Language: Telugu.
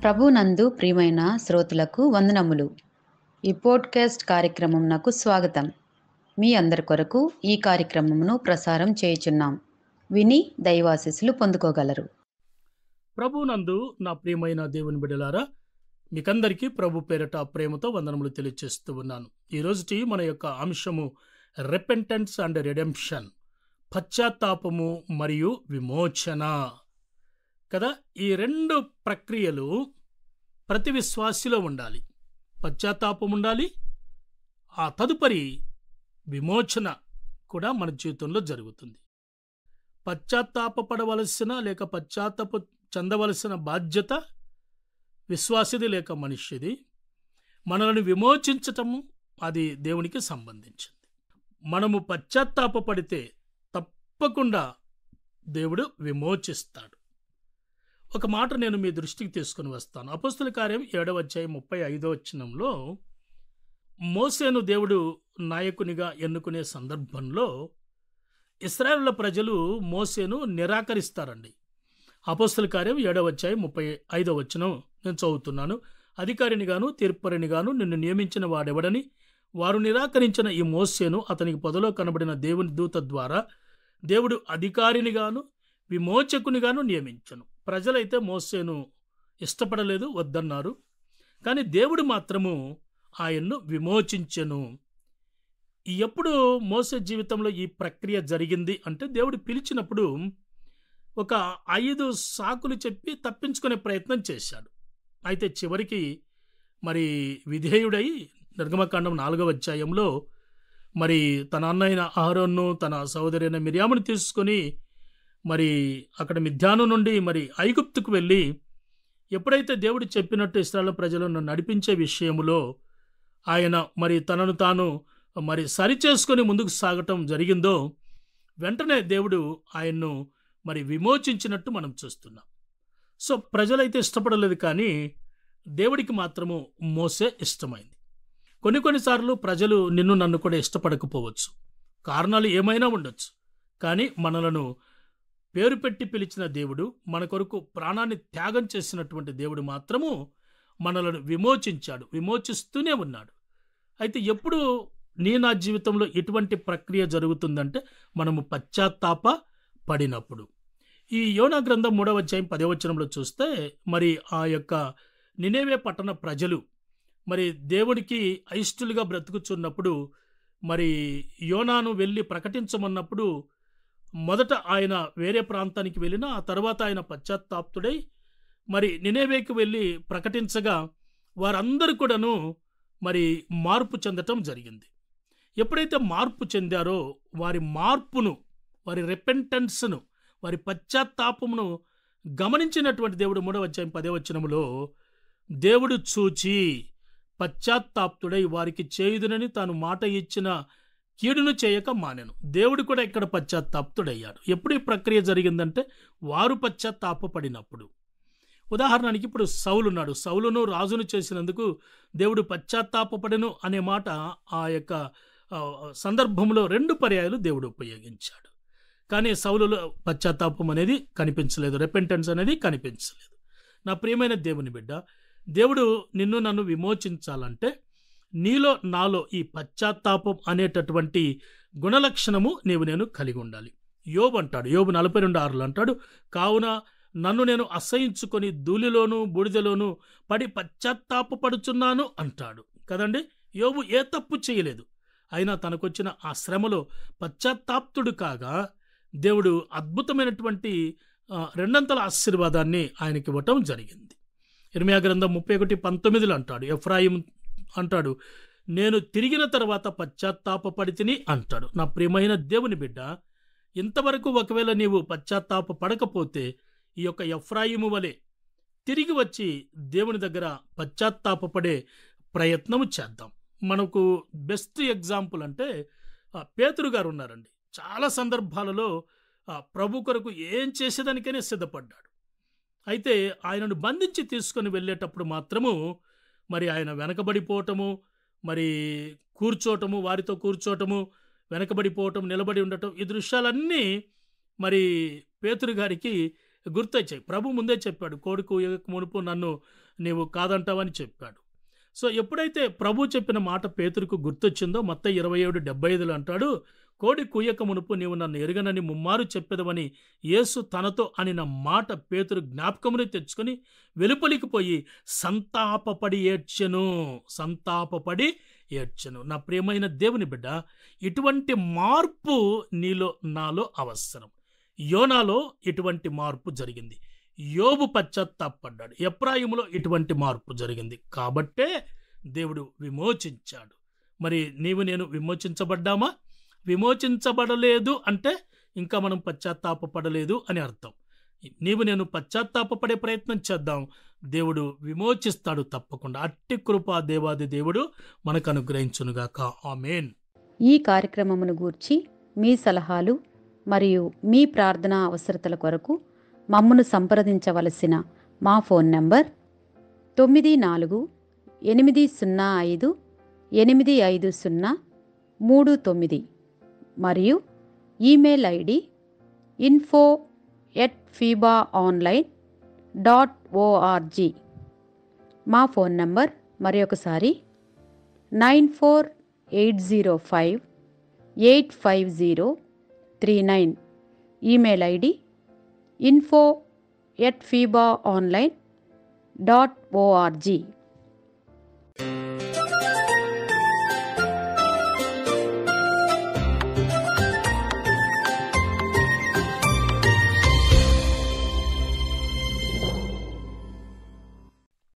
ప్రభునందు ప్రియమైన శ్రోతలకు వందనములు. ఈ పోడ్కాస్ట్ కార్యక్రమం నాకు స్వాగతం. మీ అందరి కొరకు ఈ కార్యక్రమమును ప్రసారం చేయుచున్నాం. విని దైవాశీస్సులు పొందుకోగలరు. ప్రభునందు నా ప్రియమైన దేవుని బిడ్డలారా, మీకందరికీ ప్రభు పేరట ప్రేమతో వందనములు తెలియజేస్తూ ఉన్నాను. ఈరోజుటి మన యొక్క అంశము రెపెంటెన్స్ అండ్ రెడెంప్షన్, పశ్చాత్తాపము మరియు విమోచన కదా. ఈ రెండు ప్రక్రియలు ప్రతి విశ్వాసిలో ఉండాలి. పశ్చాత్తాపం ఉండాలి, ఆ తదుపరి విమోచన కూడా మన జీవితంలో జరుగుతుంది. పశ్చాత్తాపడవలసిన లేక పశ్చాత్తాప చెందవలసిన బాధ్యత విశ్వాసిది లేక మనిషిది. మనల్ని విమోచించటము అది దేవునికి సంబంధించింది. మనము పశ్చాత్తాపడితే తప్పకుండా దేవుడు విమోచిస్తాడు. ఒక మాట నేను మీ దృష్టికి తీసుకుని వస్తాను. అపోస్తుల కార్యం 7వ అధ్యాయం 35వ వచనంలో మోసేను దేవుడు నాయకునిగా ఎన్నుకునే సందర్భంలో ఇశ్రాయేలు ప్రజలు మోసేను నిరాకరిస్తారండి. అపోస్తుల కార్యం 7వ అధ్యాయం 35వ వచనం నేను చదువుతున్నాను. అధికారినిగాను తీర్పరినిగాను నిన్ను నియమించిన వాడెవడని వారు నిరాకరించిన ఈ మోసేను అతనికి పొదలో కనబడిన దేవుని దూత ద్వారా దేవుడు అధికారినిగాను విమోచకునిగాను నియమించను. ప్రజలైతే మోసేను ఇష్టపడలేదు, వద్దన్నారు. కానీ దేవుడు మాత్రము ఆయన్ను విమోచించెను. ఎప్పుడు మోసే జీవితంలో ఈ ప్రక్రియ జరిగింది అంటే, దేవుడు పిలిచినప్పుడు ఒక 5 సాకులు చెప్పి తప్పించుకునే ప్రయత్నం చేశాడు. అయితే చివరికి మరి విధేయుడై నిర్గమకాండం 4వ అధ్యాయంలో మరి తన అన్నైన అహరోన్ను తన సహోదరి అయిన మిర్యామును తీసుకొని మరి అక్కడ మిద్యాను నుండి మరి ఐగుప్తుకు వెళ్ళి, ఎప్పుడైతే దేవుడు చెప్పినట్టు ఇశ్రాయేలు ప్రజలను నడిపించే విషయములో ఆయన మరి తనను తాను మరి సరిచేసుకొని ముందుకు సాగటం జరిగిందో, వెంటనే దేవుడు ఆయన్ను మరి విమోచించినట్టు మనం చూస్తున్నాం. సో ప్రజలైతే ఇష్టపడలేదు, కానీ దేవుడికి మాత్రము మోసే ఇష్టమైంది. కొన్నిసార్లు ప్రజలు నిన్ను నన్ను కూడా ఇష్టపడకపోవచ్చు, కారణాలు ఏమైనా ఉండొచ్చు. కానీ మనలను పేరు పెట్టి పిలిచిన దేవుడు, మన కొరకు ప్రాణాన్ని త్యాగం చేసినటువంటి దేవుడు మాత్రము మనలను విమోచించాడు, విమోచిస్తూనే ఉన్నాడు. అయితే ఎప్పుడు నా జీవితంలో ఇటువంటి ప్రక్రియ జరుగుతుందంటే, మనము పశ్చాత్తాప పడినప్పుడు. ఈ యోనా గ్రంథం 3వ అధ్యాయం 10వ వచనంలో చూస్తే మరి ఆ యొక్క నినేవే పట్టణ ప్రజలు మరి దేవుడికి అయిష్టులుగా బ్రతుకుచున్నప్పుడు మరి యోనాను వెళ్ళి ప్రకటించమన్నప్పుడు మొదట ఆయన వేరే ప్రాంతానికి వెళ్ళినా ఆ తర్వాత ఆయన పశ్చాత్తాప్తుడై మరి నినేవేకి వెళ్ళి ప్రకటించగా వారందరూ కూడాను మరి మార్పు చెందటం జరిగింది. ఎప్పుడైతే మార్పు చెందారో వారి మార్పును, వారి రెపెంటెన్స్ను, వారి పశ్చాత్తాపమును గమనించినటువంటి దేవుడు 3వ అధ్యాయం 10వ వచనములో దేవుడు చూచి పశ్చాత్తాప్తుడై వారికి చేయుదునని తాను మాట ఇచ్చిన కీడును చేయక మానెను. దేవుడు కూడా ఇక్కడ పశ్చాత్తాప్తుడయ్యాడు. ఎప్పుడు ఈ ప్రక్రియ జరిగిందంటే, వారు పశ్చాత్తాపడినప్పుడు. ఉదాహరణకి ఇప్పుడు సౌలున్నాడు. సౌలును రాజును చేసినందుకు దేవుడు పశ్చాత్తాపడెను అనే మాట ఆ యొక్క సందర్భంలో 2 పర్యాయాలు దేవుడు ఉపయోగించాడు. కానీ సౌలులో పశ్చాత్తాపం అనేది కనిపించలేదు, రెపెంటెన్స్ అనేది కనిపించలేదు. నా ప్రియమైన దేవుని బిడ్డ, దేవుడు నిన్ను నన్ను విమోచించాలంటే నీలో నాలో ఈ పశ్చాత్తాపం అనేటటువంటి గుణలక్షణము నేను కలిగి ఉండాలి. యోబు అంటాడు, యోబు 42:6 అంటాడు, కావున నన్ను నేను అసహించుకొని ధూళిలోను బూడిదలోను పడి పశ్చాత్తాపడుచున్నాను అంటాడు కదండి. యోబు ఏ తప్పు చేయలేదు, అయినా తనకొచ్చిన ఆ శ్రమలో పశ్చాత్తాప్తుడు కాగా దేవుడు అద్భుతమైనటువంటి 2 ఆశీర్వాదాన్ని ఆయనకి ఇవ్వటం జరిగింది. ఇర్మియా గ్రంథం 31:19 అంటాడు, ఎఫ్రాయిం అంటాడు, నేను తిరిగిన తర్వాత పశ్చాత్తాపడితిని అంటాడు. నా ప్రియమైన దేవుని బిడ్డ, ఇంతవరకు ఒకవేళ నీవు పశ్చాత్తాపడకపోతే ఈ యొక్క ఎఫ్రాయిము వలె తిరిగి వచ్చి దేవుని దగ్గర పశ్చాత్తాపడే ప్రయత్నం చేద్దాం. మనకు బెస్ట్ ఎగ్జాంపుల్ అంటే పేతురు గారు ఉన్నారండి. చాలా సందర్భాలలో ప్రభు కొరకు ఏం చేసేదానికైనా సిద్ధపడ్డాడు. అయితే ఆయనను బంధించి తీసుకొని వెళ్ళేటప్పుడు మాత్రము మరి ఆయన వెనకబడిపోవటము, మరి కూర్చోటము, వారితో కూర్చోటము, వెనకబడిపోవటం, నిలబడి ఉండటం, ఈ దృశ్యాలన్నీ మరి పేతురు గారికి గుర్తొచ్చాయి. ప్రభు ముందే చెప్పాడు, కోడి కూయక మునుపు నన్ను నీవు కాదంటావని చెప్పాడు. సో ఎప్పుడైతే ప్రభు చెప్పిన మాట పేతురుకు గుర్తొచ్చిందో మత్తయి 27:75 అంటాడు, కోడి కూయక మునుపు నీవు నన్ను ఎరుగనని ముమ్మారు చెప్పెదవని యేసు తనతో అనిన మాట పేతురు జ్ఞాపకముని తెచ్చుకొని వెలుపలికి పోయి సంతాపపడి ఏడ్చెను. నా ప్రియమైన దేవుని బిడ్డ, ఇటువంటి మార్పు నీలో నాలో అవసరం. యోనాలో ఇటువంటి మార్పు జరిగింది. యోబు పశ్చాత్తాపడ్డాడు. ఎఫ్రాయిములో ఇటువంటి మార్పు జరిగింది. కాబట్టే దేవుడు విమోచించాడు. మరి నీవు నేను విమోచించబడ్డామా? విమోచించబడలేదు అంటే ఇంకా మనం పశ్చాత్తాపపడలేదు అని అర్థం. నీవు నేను పశ్చాత్తాపపడే ప్రయత్నం చేద్దాం, దేవుడు విమోచిస్తాడు తప్పకుండా. అట్టి కృపా దేవాది దేవుడు మనకు అనుగ్రహించునుగాక. ఆమేన్. ఈ కార్యక్రమమును గూర్చి మీ సలహాలు మరియు మీ ప్రార్థనా అవసరతల కొరకు మమ్మను సంప్రదించవలసిన మా ఫోన్ నంబర్ 9485585039 మరియు ఈమెయిల్ ఐడి info@fibaonline.org. మా ఫోన్ నంబర్ మరొకసారి 9480585039. Email ID info@fibaonline.org.